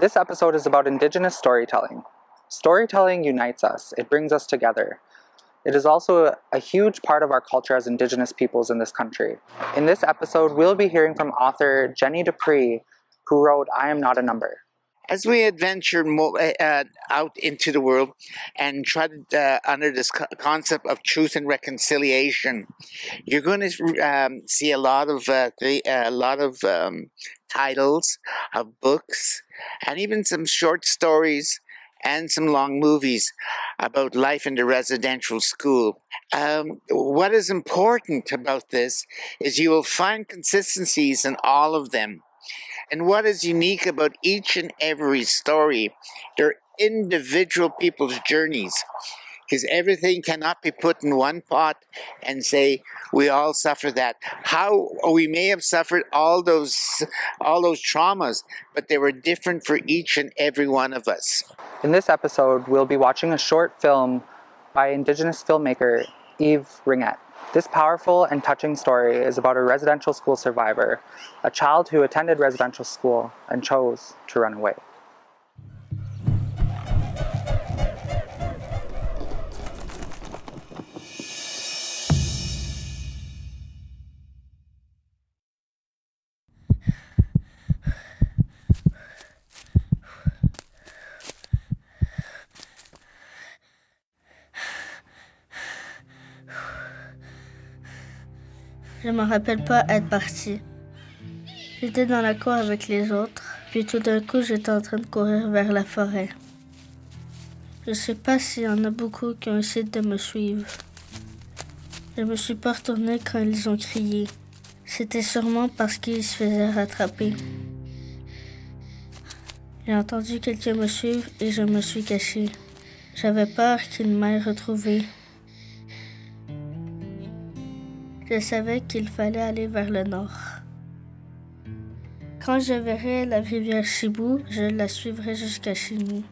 This episode is about Indigenous storytelling. Storytelling unites us, it brings us together. It is also a huge part of our culture as Indigenous peoples in this country. In this episode, we'll be hearing from author Jenny Dupree, who wrote I Am Not a Number. As we adventure out into the world and try to, under this concept of truth and reconciliation, you're going to see a lot of titles of books and even some short stories and some long movies about life in the residential school. What is important about this is you will find consistencies in all of them. And what is unique about each and every story, they're individual people's journeys. Because everything cannot be put in one pot and say, we all suffer that. We may have suffered all those traumas, but they were different for each and every one of us. In this episode, we'll be watching a short film by Indigenous filmmaker Eve Ringuette. This powerful and touching story is about a residential school survivor, a child who attended residential school and chose to run away. Je me rappelle pas être partie. J'étais dans la cour avec les autres, puis tout d'un coup, j'étais en train de courir vers la forêt. Je sais pas s'il y en a beaucoup qui ont essayé de me suivre. Je me suis pas retournée quand ils ont crié. C'était sûrement parce qu'ils se faisaient rattraper. J'ai entendu quelqu'un me suivre et je me suis cachée. J'avais peur qu'ils m'aient retrouvée. Je savais qu'il fallait aller vers le nord. Quand je verrai la rivière Chibou, je la suivrai jusqu'à chez nous.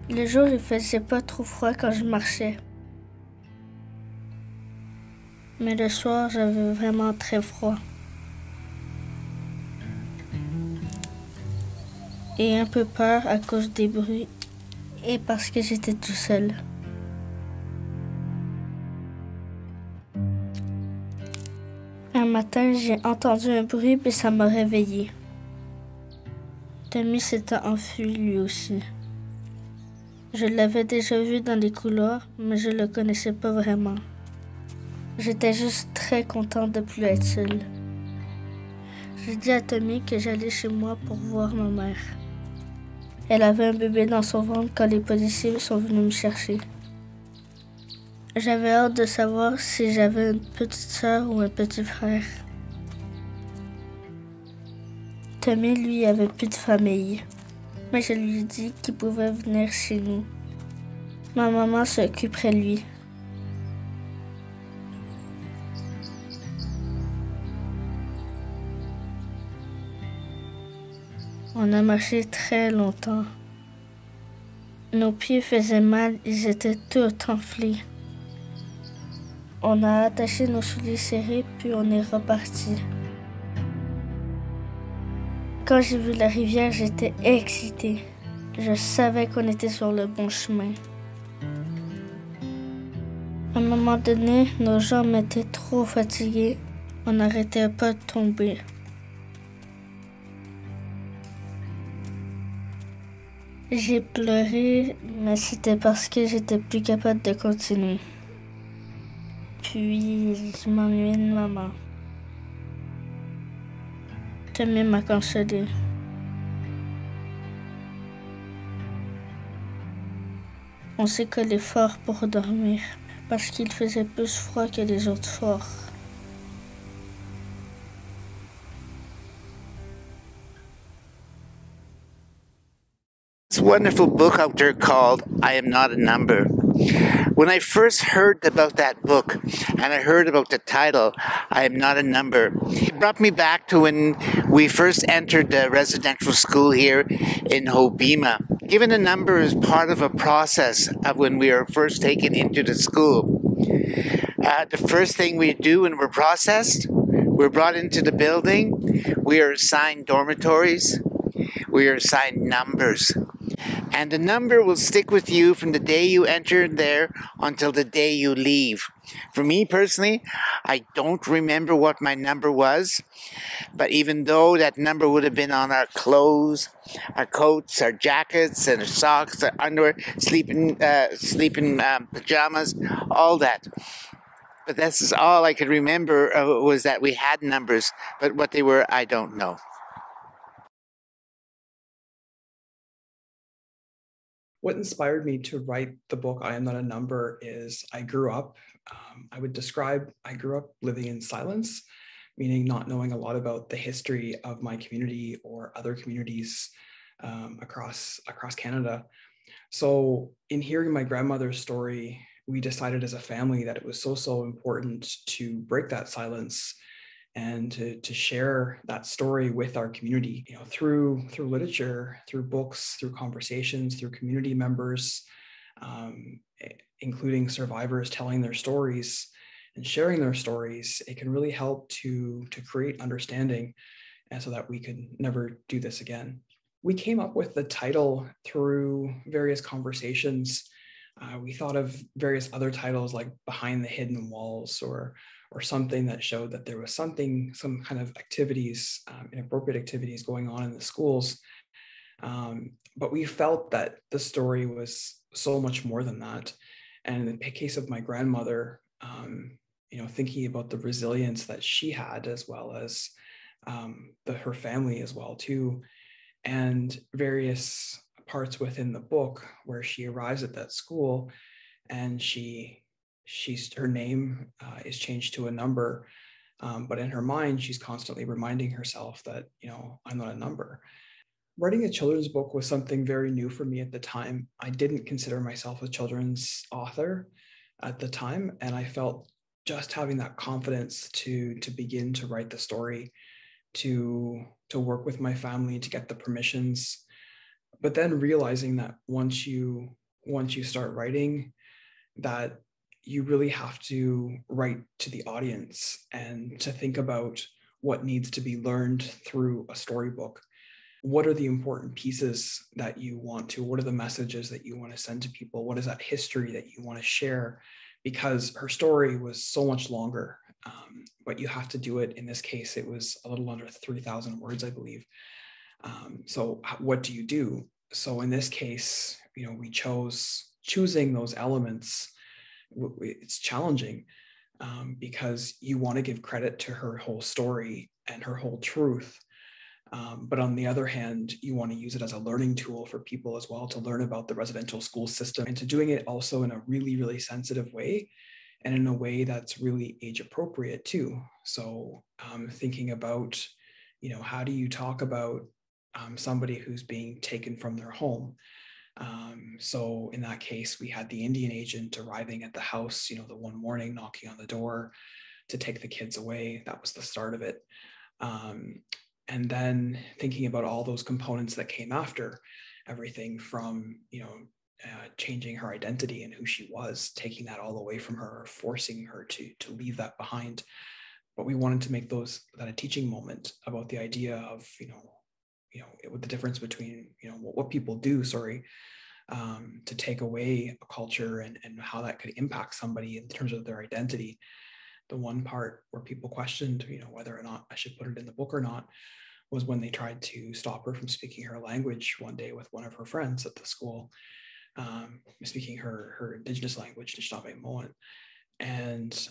Le jour, il faisait pas trop froid quand je marchais. Mais le soir, j'avais vraiment très froid. Et un peu peur à cause des bruits et parce que j'étais tout seul. Un matin, j'ai entendu un bruit et ça m'a réveillée. Tommy s'était enfui lui aussi. Je l'avais déjà vu dans les couloirs, mais je le connaissais pas vraiment. J'étais juste très contente de plus être seule. J'ai dit à Tommy que j'allais chez moi pour voir ma mère. Elle avait un bébé dans son ventre quand les policiers sont venus me chercher. J'avais hâte de savoir si j'avais une petite sœur ou un petit frère. Tommy, lui, avait plus de famille, mais je lui ai dit qu'il pouvait venir chez nous. Ma maman s'occuperait de lui. On a marché très longtemps. Nos pieds faisaient mal, ils étaient tout enflés. On a attaché nos souliers serrés, puis on est reparti. Quand j'ai vu la rivière, j'étais excitée. Je savais qu'on était sur le bon chemin. À un moment donné, nos jambes étaient trop fatiguées. On n'arrêtait pas de tomber. J'ai pleuré, mais c'était parce que j'étais plus capable de continuer. Puis, je m'ennuyais de maman. Tommy m'a consolée. On s'est collé fort pour dormir, parce qu'il faisait plus froid que les autres soirs. This wonderful book out there called I Am Not a Number. When I first heard about that book and I heard about the title, I Am Not a Number, it brought me back to when we first entered the residential school here in Hobbema. Given a number is part of a process of when we are first taken into the school. The first thing we do when we're processed, we're brought into the building, we are assigned dormitories, we are assigned numbers. And the number will stick with you from the day you enter there until the day you leave. For me personally, I don't remember what my number was, but even though that number would have been on our clothes, our coats, our jackets, and our socks, our underwear, sleeping pajamas, all that. But this is all I could remember was that we had numbers, but what they were, I don't know. What inspired me to write the book I Am Not a Number is I grew up, I grew up living in silence, meaning not knowing a lot about the history of my community or other communities across Canada. So in hearing my grandmother's story, we decided as a family that it was so important to break that silence and to share that story with our community, through literature, through books, through conversations, through community members, including survivors telling their stories and sharing their stories. It can really help to create understanding, and so that we could never do this again. We came up with the title through various conversations. We thought of various other titles like Behind the Hidden Walls or something that showed that there was some kind of activities, inappropriate activities going on in the schools. But we felt that the story was so much more than that. And in the case of my grandmother, thinking about the resilience that she had, as well as her family as well too, and various parts within the book where she arrives at that school and her name is changed to a number, but in her mind she's constantly reminding herself that I'm not a number. Writing a children's book was something very new for me at the time. I didn't consider myself a children's author at the time, and I felt just having that confidence to begin to write the story, to work with my family to get the permissions, but then realizing that once you start writing, that you really have to write to the audience and to think about what needs to be learned through a storybook. What are the important pieces that you want to? What are the messages that you want to send to people? What is that history that you want to share? Because her story was so much longer, but you have to do it. In this case, it was a little under 3,000 words, I believe. So what do you do? So in this case, choosing those elements, it's challenging because you want to give credit to her whole story and her whole truth. But on the other hand, you want to use it as a learning tool for people as well, to learn about the residential school system, and to doing it also in a really, really sensitive way, and in a way that's really age appropriate too. So thinking about, how do you talk about somebody who's being taken from their home? So in that case, we had the Indian agent arriving at the house, the one morning, knocking on the door to take the kids away. That was the start of it. And then thinking about all those components that came after, everything from, changing her identity and who she was, taking that all away from her, forcing her to leave that behind. But we wanted to make that a teaching moment about the idea of, the difference between, what people do, to take away a culture and how that could impact somebody in terms of their identity. The one part where people questioned, whether or not I should put it in the book or not, was when they tried to stop her from speaking her language one day with one of her friends at the school, speaking her Indigenous language, Thōtin-awāsis. And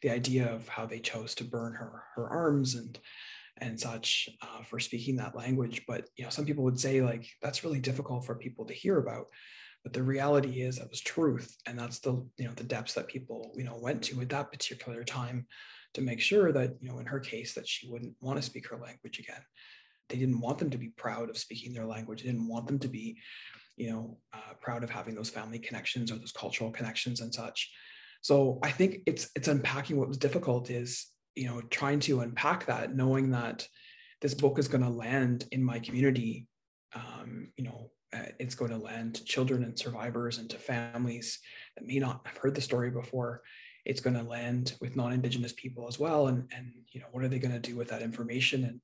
the idea of how they chose to burn her arms and such for speaking that language. But some people would say, like, that's really difficult for people to hear about. But the reality is that was truth, and that's the the depths that people went to at that particular time to make sure that in her case that she wouldn't want to speak her language again. They didn't want them to be proud of speaking their language. They didn't want them to be proud of having those family connections or those cultural connections and such. So I think it's unpacking what was difficult is trying to unpack that, knowing that this book is going to land in my community. It's going to land to children and survivors and to families that may not have heard the story before. It's going to land with non-Indigenous people as well. And what are they going to do with that information?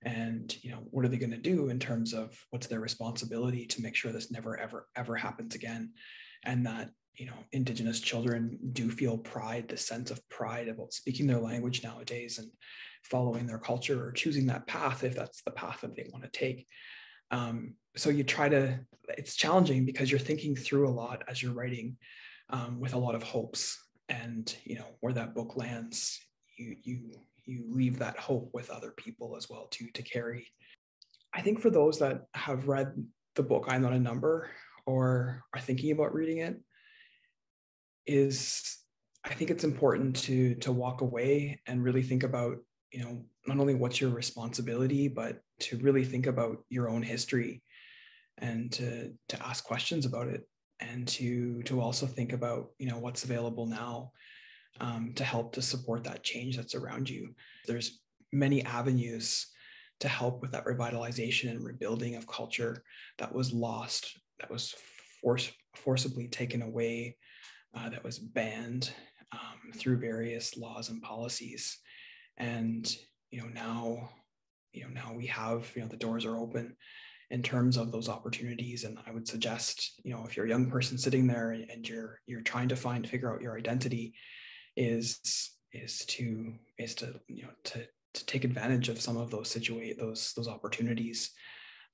And, what are they going to do in terms of what's their responsibility to make sure this never, ever, ever happens again? And that, Indigenous children do feel pride, this sense of pride about speaking their language nowadays and following their culture or choosing that path if that's the path that they want to take. So you try to, it's challenging because you're thinking through a lot as you're writing with a lot of hopes. And, where that book lands, you leave that hope with other people as well to carry. I think for those that have read the book, I'm Not a Number, or are thinking about reading it, I think it's important to walk away and really think about, not only what's your responsibility, but to really think about your own history and to ask questions about it, and to also think about, what's available now to help to support that change that's around you. There's many avenues to help with that revitalization and rebuilding of culture that was lost, that was forcibly taken away, that was banned through various laws and policies. And now we have, the doors are open in terms of those opportunities. And I would suggest, if you're a young person sitting there and you're trying to figure out your identity, is to take advantage of some of those opportunities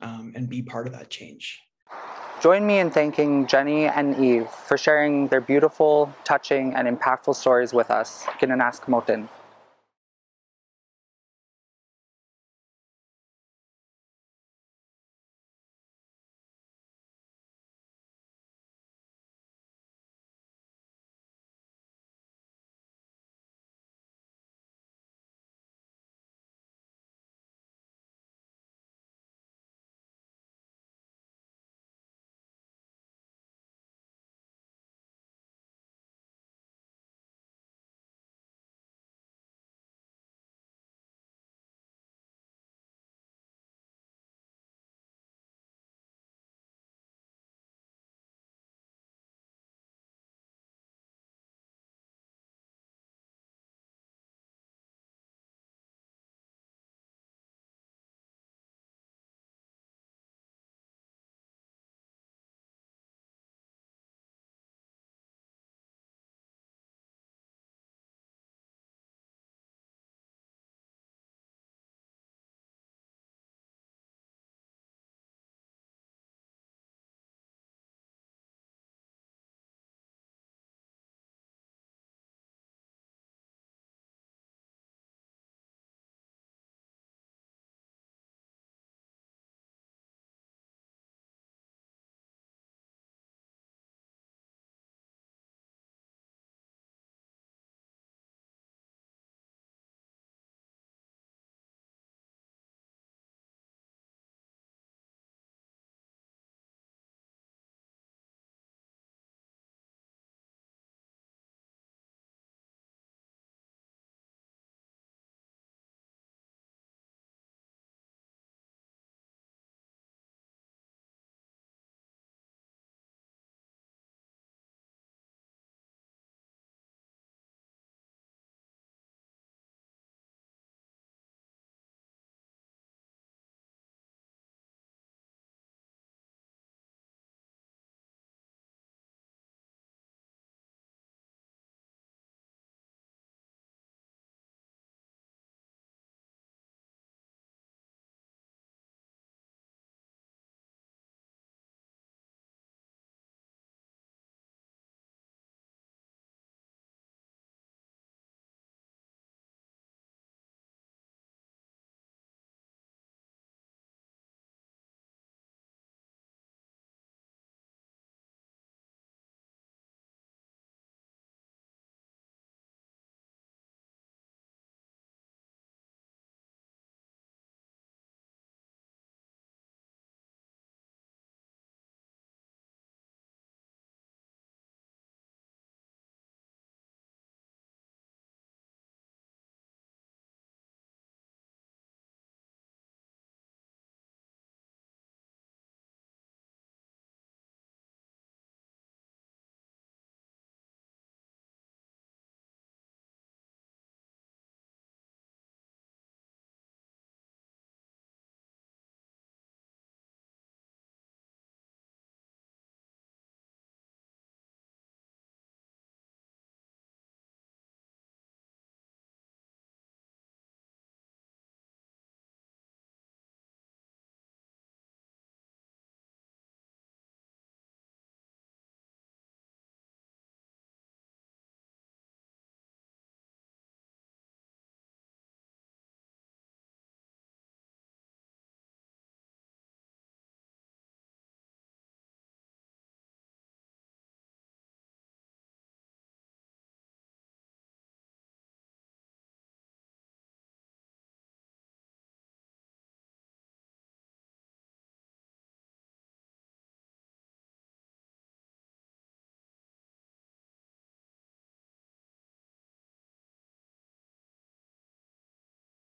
and be part of that change. Join me in thanking Jenny and Eve for sharing their beautiful, touching, and impactful stories with us. Kinanask Motin.